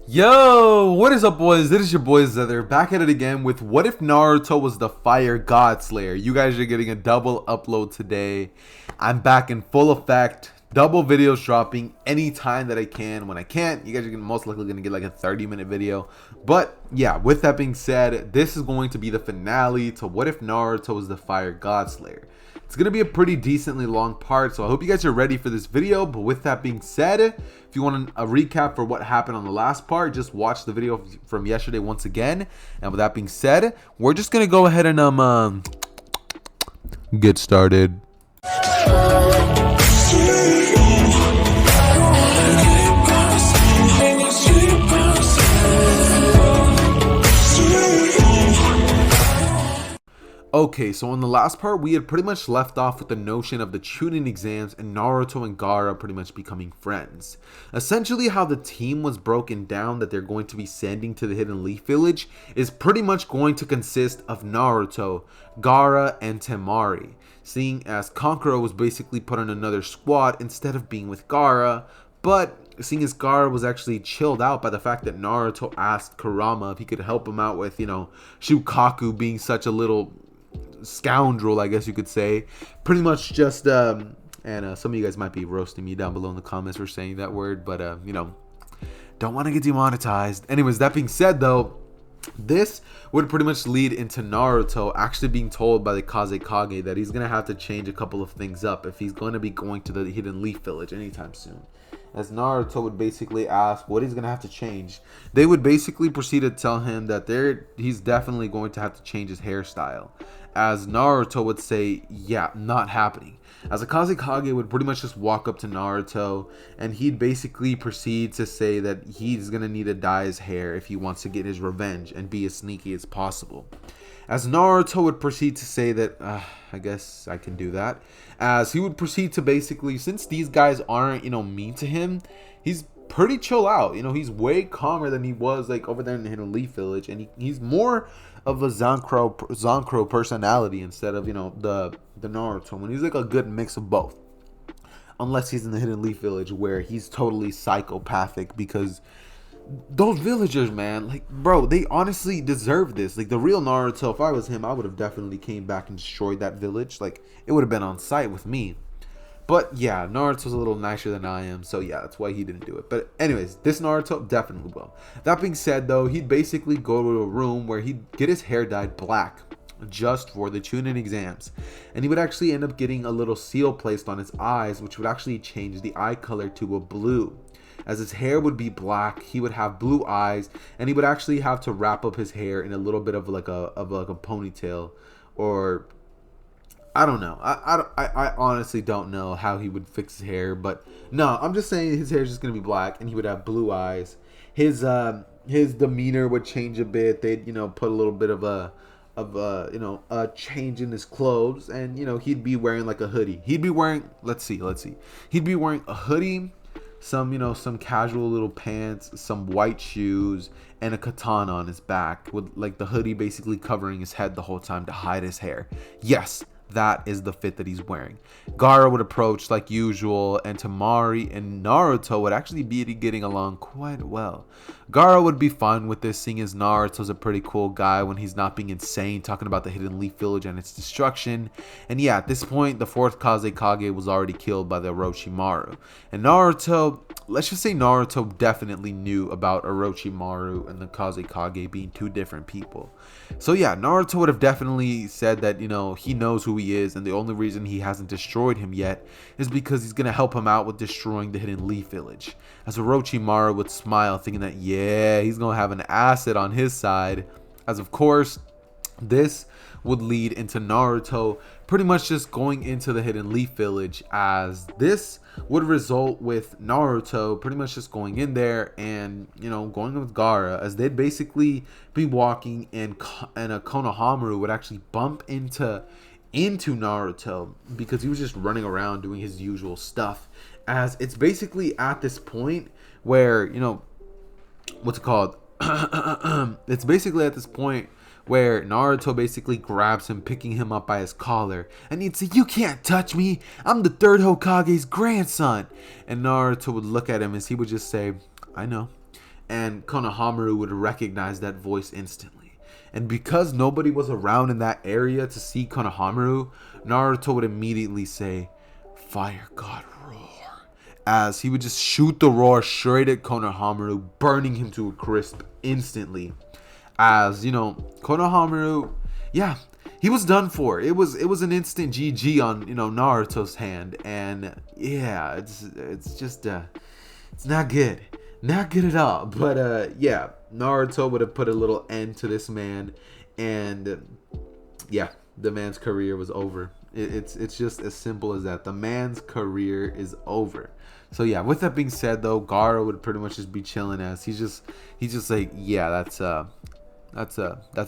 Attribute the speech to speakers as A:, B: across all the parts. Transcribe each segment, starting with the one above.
A: Yo, what is up, boys? It is your boy Zether back at it again with what if Naruto was the Fire God Slayer. You guys are getting a double upload today. I'm back in full effect. Double videos dropping anytime that I can. When I can't, you guys are most likely going to get like a 30-minute video. But yeah, with that being said, this is going to be the finale to what if Naruto was the Fire God Slayer. It's going to be a pretty decently long part, so I hope you guys are ready for this video. But with that being said, if you want a recap for what happened on the last part, just watch the video from yesterday once again. And with that being said, we're just going to go ahead and get started. Okay, so in the last part, we had pretty much left off with the notion of the Chunin exams and Naruto and Gaara pretty much becoming friends. Essentially, how the team was broken down that they're going to be sending to the Hidden Leaf Village is pretty much going to consist of Naruto, Gaara, and Temari. Seeing as Kankuro was basically put on another squad instead of being with Gaara, but seeing as Gaara was actually chilled out by the fact that Naruto asked Kurama if he could help him out with, Shukaku being such a little scoundrel, I guess you could say. Pretty much just and some of you guys might be roasting me down below in the comments for saying that word, but don't want to get demonetized. Anyways, that being said though, this would pretty much lead into Naruto actually being told by the Kazekage that he's gonna have to change a couple of things up if he's going to be going to the Hidden Leaf Village anytime soon. As Naruto would basically ask what he's going to have to change, they would basically proceed to tell him that he's definitely going to have to change his hairstyle. As Naruto would say, yeah, not happening. As Akaze Kage would pretty much just walk up to Naruto and he'd basically proceed to say that he's going to need to dye his hair if he wants to get his revenge and be as sneaky as possible. As Naruto would proceed to say that, I guess I can do that. As he would proceed to basically, since these guys aren't, mean to him, he's pretty chill out. He's way calmer than he was like over there in the Hidden Leaf Village. And he's more of a Zankro personality instead of, the Naruto. When he's like a good mix of both. Unless he's in the Hidden Leaf Village where he's totally psychopathic because those villagers, man, like, bro, they honestly deserve this. Like, the real Naruto, if I was him, I would have definitely came back and destroyed that village. Like, it would have been on site with me. But yeah, Naruto's a little nicer than I am, so yeah, that's why he didn't do it. But anyways, this Naruto definitely will. That being said though, he'd basically go to a room where he'd get his hair dyed black just for the Chunin exams, and he would actually end up getting a little seal placed on his eyes, which would actually change the eye color to a blue. As his hair would be black, he would have blue eyes, and he would actually have to wrap up his hair in a little bit of like a ponytail, or I don't know. I honestly don't know how he would fix his hair, but no, I'm just saying his hair is just gonna be black, and he would have blue eyes. His demeanor would change a bit. They'd put a little bit of a change in his clothes, and he'd be wearing like a hoodie. He'd be wearing let's see. He'd be wearing a hoodie, some casual little pants, some white shoes, and a katana on his back with like the hoodie basically covering his head the whole time to hide his hair. Yes, that is the fit that he's wearing. Gaara would approach like usual, and Temari and Naruto would actually be getting along quite well. Gaara would be fine with this, seeing as Naruto's a pretty cool guy when he's not being insane talking about the Hidden Leaf Village and its destruction. And yeah, at this point, the fourth Kazekage was already killed by the Orochimaru. And Naruto, let's just say Naruto definitely knew about Orochimaru and the Kazekage being two different people. So yeah, Naruto would have definitely said that, he knows who he is, and the only reason he hasn't destroyed him yet is because he's going to help him out with destroying the Hidden Leaf Village. As Orochimaru would smile, thinking that, yeah, he's going to have an asset on his side. As of course, this would lead into Naruto pretty much just going into the Hidden Leaf Village, as this would result with Naruto pretty much just going in there and going with Gaara, as they'd basically be walking, and a Konohamaru would actually bump into Naruto because he was just running around doing his usual stuff. As it's basically at this point where what's it called it's basically at this point where Naruto basically grabs him, picking him up by his collar, and he'd say, "You can't touch me, I'm the third Hokage's grandson." And Naruto would look at him as he would just say, "I know." and Konohamaru would recognize that voice instantly. And because nobody was around in that area to see Konohamaru, Naruto would immediately say, "Fire God roar," as he would just shoot the roar straight at Konohamaru, burning him to a crisp instantly. As Konohamaru, yeah, he was done for. It was an instant GG on Naruto's hand, and yeah, it's just it's not good. Not good at all. But yeah, Naruto would have put a little end to this man, and yeah, the man's career was over. It's just as simple as that. The man's career is over. So yeah, with that being said though, Gaara would pretty much just be chilling, as he's just like, yeah, that's a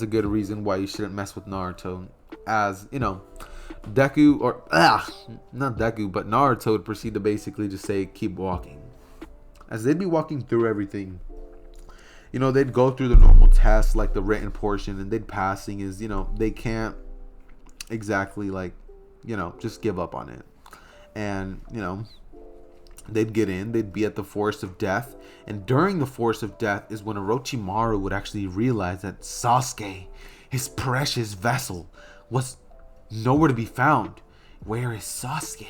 A: good reason why you shouldn't mess with Naruto. As Deku, or not Deku, but Naruto would proceed to basically just say, keep walking. As they'd be walking through everything, they'd go through the normal tests, like the written portion, and they'd passing is, they can't exactly just give up on it. And, they'd get in, they'd be at the Forest of Death, and during the Forest of Death is when Orochimaru would actually realize that Sasuke, his precious vessel, was nowhere to be found. Where is Sasuke?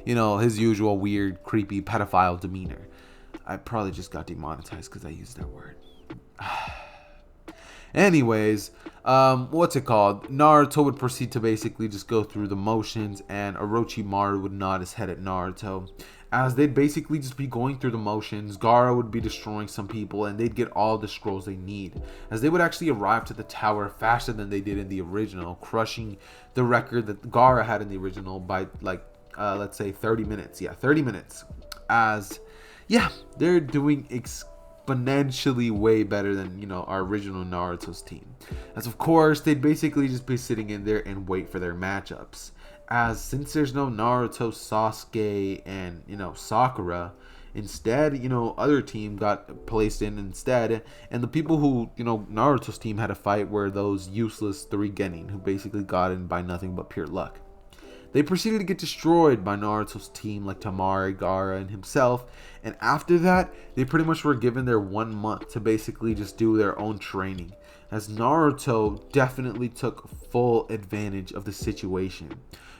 A: His usual weird, creepy, pedophile demeanor. I probably just got demonetized because I used that word. Anyways, what's it called? Naruto would proceed to basically just go through the motions, and Orochimaru would nod his head at Naruto. As they'd basically just be going through the motions, Gaara would be destroying some people, and they'd get all the scrolls they need. As they would actually arrive to the tower faster than they did in the original, crushing the record that Gaara had in the original by let's say 30 minutes. Yeah, 30 minutes. As yeah, they're doing exponentially way better than our original Naruto's team. As of course, they'd basically just be sitting in there and wait for their matchups. As since there's no Naruto, Sasuke, and Sakura, instead other team got placed in instead, and the people who Naruto's team had to fight were those useless 3 Genin, who basically got in by nothing but pure luck. They proceeded to get destroyed by Naruto's team, like Temari, Gaara, and himself, and after that they pretty much were given their 1 month to basically just do their own training, as Naruto definitely took full advantage of the situation.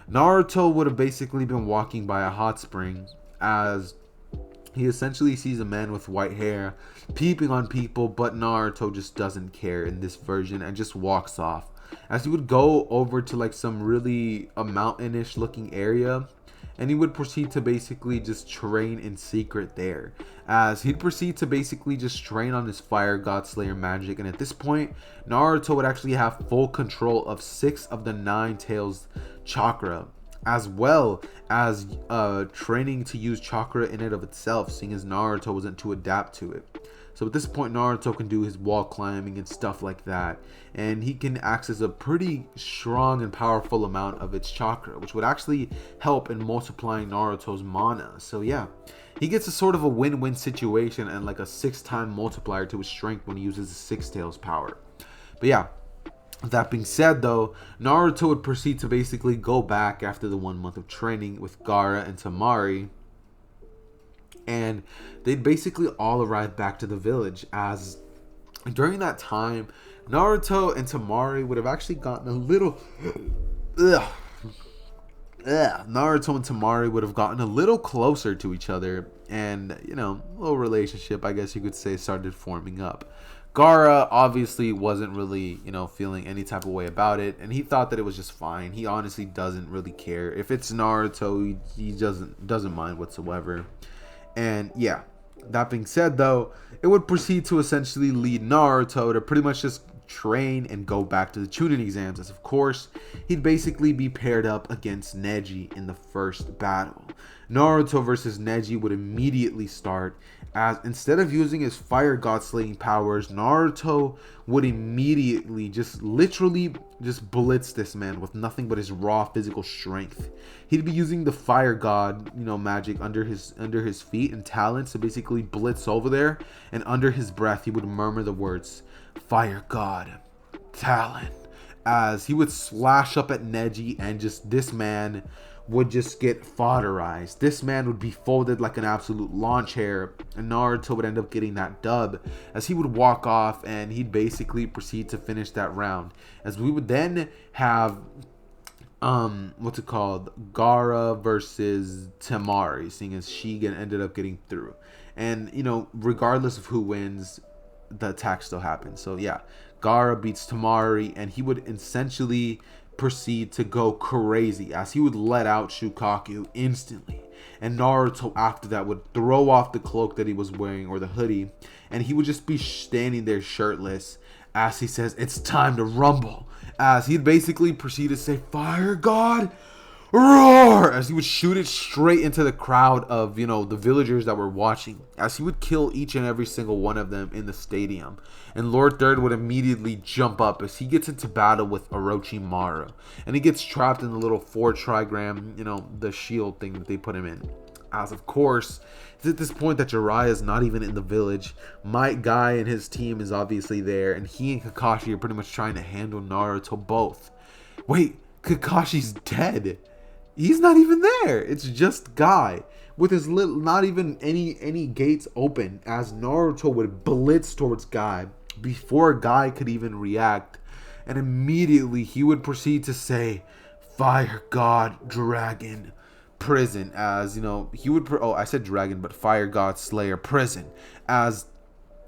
A: Naruto would have basically been walking by a hot spring, as he essentially sees a man with white hair peeping on people, but Naruto just doesn't care in this version and just walks off. As he would go over to some really a mountainish looking area, and he would proceed to basically just train in secret there, as he'd proceed to basically just train on his Fire God Slayer magic. And at this point, Naruto would actually have full control of 6 of the 9 tails chakra, as well as training to use chakra in and of itself, seeing as Naruto wasn't to adapt to it. So at this point, Naruto can do his wall climbing and stuff like that, and he can access a pretty strong and powerful amount of its chakra, which would actually help in multiplying Naruto's mana. So yeah, he gets a sort of a win-win situation and like a 6-time multiplier to his strength when he uses his 6 tails power. But yeah, that being said though, Naruto would proceed to basically go back after the 1 month of training with Gaara and Temari, and they'd basically all arrive back to the village. As during that time, Naruto and Temari would have actually gotten a little Naruto and Temari would have gotten a little closer to each other, and a little relationship, I guess you could say, started forming up. Gaara obviously wasn't really, feeling any type of way about it, and he thought that it was just fine. He honestly doesn't really care. If it's Naruto, he doesn't mind whatsoever. And yeah, that being said though, it would proceed to essentially lead Naruto to pretty much just train and go back to the Chunin exams, as of course he'd basically be paired up against Neji in the first battle. Naruto versus Neji would immediately start, as instead of using his Fire God slaying powers, Naruto would immediately literally blitz this man with nothing but his raw physical strength. He'd be using the Fire God, magic under his feet and talents to basically blitz over there, and under his breath he would murmur the words, "Fire God, Talon," as he would slash up at Neji, and just this man would just get fodderized. This man would be folded like an absolute lawn chair, and Naruto would end up getting that dub, as he would walk off and he'd basically proceed to finish that round. As we would then have what's it called, Gaara versus Temari, seeing as she ended up getting through. And regardless of who wins, the attack still happens. So yeah, Gaara beats Temari, and he would essentially proceed to go crazy, as he would let out Shukaku instantly. And Naruto after that would throw off the cloak that he was wearing, or the hoodie, and he would just be standing there shirtless, as he says, "It's time to rumble," as he'd basically proceed to say, "Fire God, roar," as he would shoot it straight into the crowd of the villagers that were watching, as he would kill each and every single one of them in the stadium. And Lord Third would immediately jump up as he gets into battle with Orochimaru, and he gets trapped in the little 4 trigram, the shield thing that they put him in. As of course, it's at this point that Jiraiya is not even in the village. Might Guy and his team is obviously there, and he and Kakashi are pretty much trying to handle Naruto both. Wait, Kakashi's dead. He's not even there. It's just Guy with his not even any gates open, as Naruto would blitz towards Guy before Guy could even react, and immediately he would proceed to say, "Fire God Dragon Prison," as he would I said dragon, but Fire God Slayer Prison, as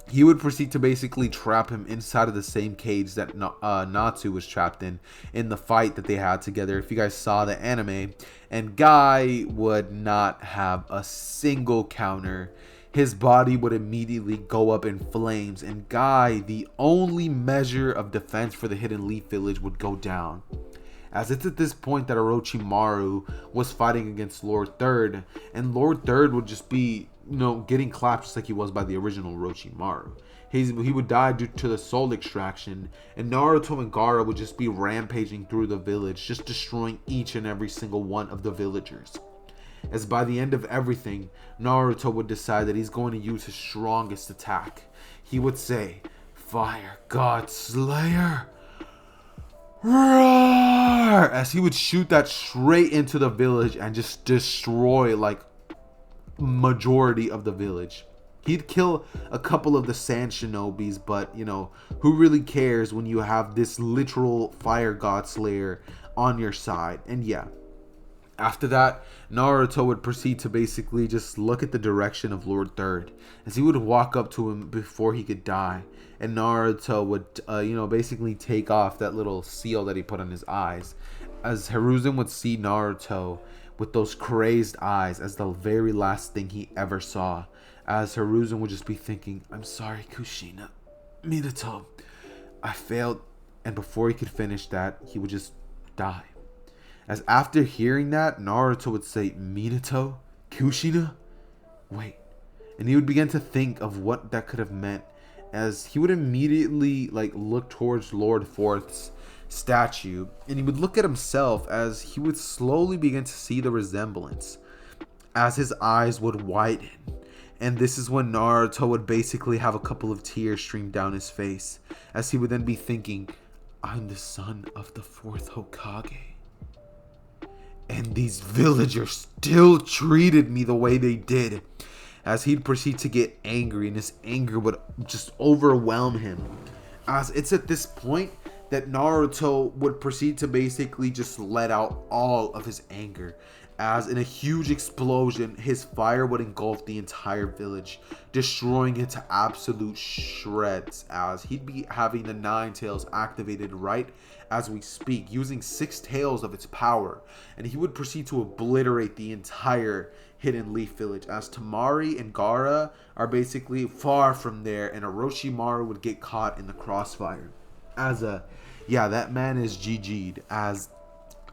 A: he would proceed to basically trap him inside of the same cage that Natsu was trapped in the fight that they had together, if you guys saw the anime. And Guy would not have a single counter. His body would immediately go up in flames, and Guy, the only measure of defense for the Hidden Leaf Village, would go down. As it's at this point that Orochimaru was fighting against Lord Third, and Lord Third would just be getting clapped just like he was by the original Orochimaru. He would die due to the soul extraction, and Naruto and Gaara would just be rampaging through the village, just destroying each and every single one of the villagers. As by the end of everything, Naruto would decide that he's going to use his strongest attack. He would say, "Fire God Slayer, roar," as he would shoot that straight into the village and just destroy like majority of the village. He'd kill a couple of the sand shinobis, but who really cares when you have this literal Fire God Slayer on your side? And yeah, after that, Naruto would proceed to basically just look at the direction of Lord Third, as he would walk up to him before he could die, and Naruto would basically take off that little seal that he put on his eyes, as Hiruzen would see Naruto with those crazed eyes as the very last thing he ever saw, as Hiruzen would just be thinking, "I'm sorry, Kushina, Minato, I failed," and before he could finish that, he would just die. As after hearing that, Naruto would say, "Minato? Kushina? Wait," and he would begin to think of what that could have meant, as he would immediately look towards Lord Fourth's statue, and he would look at himself, as he would slowly begin to see the resemblance, as his eyes would widen. And this is when Naruto would basically have a couple of tears stream down his face, as he would then be thinking, "I'm the son of the 4th Hokage, and these villagers still treated me the way they did," as he'd proceed to get angry, and his anger would just overwhelm him. As it's at this point that Naruto would proceed to basically just let out all of his anger, as in a huge explosion, his fire would engulf the entire village, destroying it to absolute shreds, as he'd be having the 9 tails activated right as we speak, using 6 tails of its power, and he would proceed to obliterate the entire Hidden Leaf Village, as Temari and Gaara are basically far from there, and Orochimaru would get caught in the crossfire. That man is GG'd, as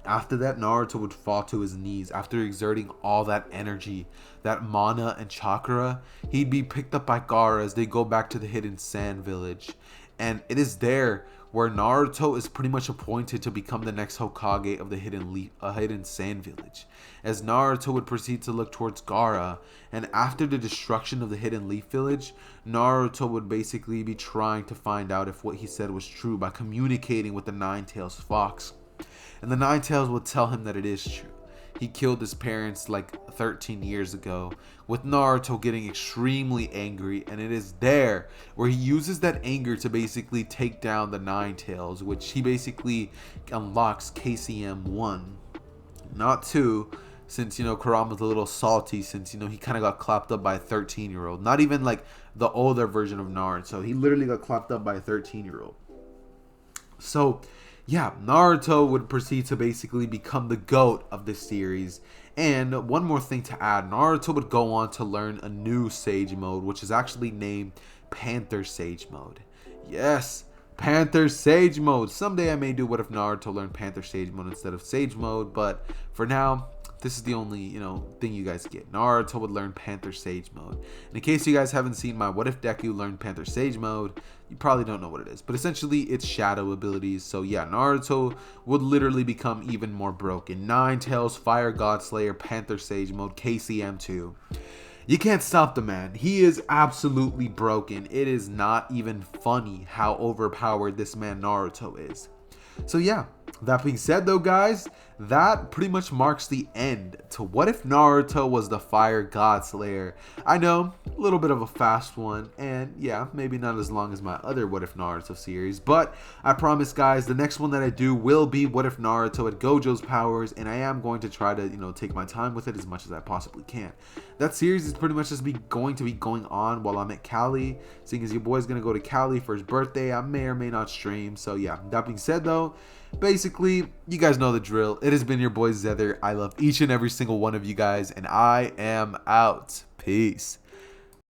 A: after that, Naruto would fall to his knees after exerting all that energy, that mana and chakra. He'd be picked up by Gaara as they go back to the Hidden Sand Village, and it is there where Naruto is pretty much appointed to become the next Hokage of the Hidden Sand Village, as Naruto would proceed to look towards Gaara, and after the destruction of the Hidden Leaf Village, Naruto would basically be trying to find out if what he said was true by communicating with the 9 tails fox, and the 9 tails would tell him that it is true. he killed his parents like 13 years ago, with Naruto getting extremely angry, and it is there where he uses that anger to basically take down the Nine Tails, which he basically unlocks KCM 1, not 2, since, Kurama's a little salty, since, he kind of got clapped up by a 13-year-old. Not even like the older version of Naruto. He literally got clapped up by a 13-year-old. So, yeah, Naruto would proceed to basically become the GOAT of this series. And one more thing to add, Naruto would go on to learn a new Sage Mode, which is actually named Panther Sage Mode. Yes, Panther Sage Mode. Someday I may do What If Naruto Learned Panther Sage Mode instead of Sage Mode, but for now, this is the only, thing you guys get. Naruto would learn Panther Sage Mode. And in case you guys haven't seen my What If Deku Learned Panther Sage Mode, you probably don't know what it is. But essentially, it's shadow abilities. So yeah, Naruto would literally become even more broken. Nine Tails, Fire God Slayer, Panther Sage Mode, KCM2. You can't stop the man. He is absolutely broken. It is not even funny how overpowered this man Naruto is. So yeah, that being said though, guys, that pretty much marks the end to What If Naruto Was the Fire God Slayer. I know, a little bit of a fast one, and yeah, maybe not as long as my other What If Naruto series, but I promise guys, the next one that I do will be What If Naruto had Gojo's powers, and I am going to try to, take my time with it as much as I possibly can. That series is pretty much just going to be going on while I'm at Cali, seeing as your boy's going to go to Cali for his birthday. I may or may not stream, so yeah, that being said though, basically, you guys know the drill. It has been your boy Zether. I love each and every single one of you guys, and I am out. Peace.